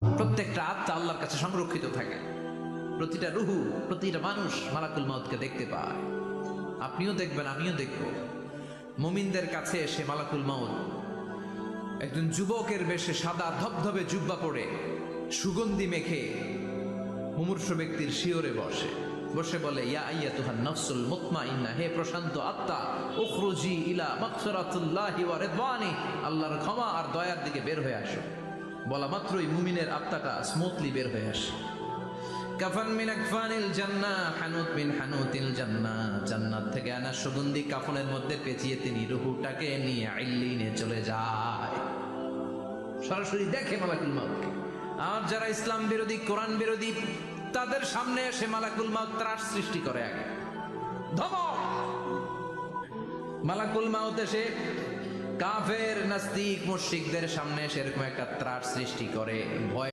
প্রত্যেকটা আত্মা আল্লাহর কাছে সংরক্ষিত থাকে। প্রতিটা রুহু, প্রতিটা মানুষ মালাকুল মাউতকে দেখতে পায়। আপনিও দেখবেন, আমিও দেখব। মুমিনদের কাছে এসে মালাকুল মাউত একজন যুবকের বেশে সাদা ধবধবে জুব্বা পরে সুগন্ধি মেখে মুমূর্ষু ব্যক্তির শিয়রে বসে বসে বলে, ইয়া আইয়াতুহান নাফসুল মুতমাইন্নাহ, হে প্রশান্ত আত্মা, উখরুজি ইলা মাগফিরাতুল্লাহি ওয়া রিদওয়ানি, আল্লাহর ক্ষমা আর দয়ার দিকে বের হয়ে আসো। বলা মাত্রই মুমিনের আত্মাটা স্মুথলি বের হয়ে আসে। কাফান মিন আকফানিল জান্নাহ, হানুত মিন হানুতিল জান্নাহ, জান্নাত থেকে আনা সুগন্ধি কাফনের মধ্যে পেঁচিয়ে তিনি রূহটাকে নিয়ে ইল্লিনে চলে যায়। সরাসরি দেখে মালাকুল মাউতকে। আর যারা ইসলাম বিরোধী, কোরআন বিরোধী, তাদের সামনে এসে মালাকুল মাউত ত্রাস সৃষ্টি করে। আগে ধমক, মালাকুল মাউত এসে কাফের, নাস্তিক, মুশরিকদের সামনে এসে এরকম একটা ত্রাস সৃষ্টি করে, ভয়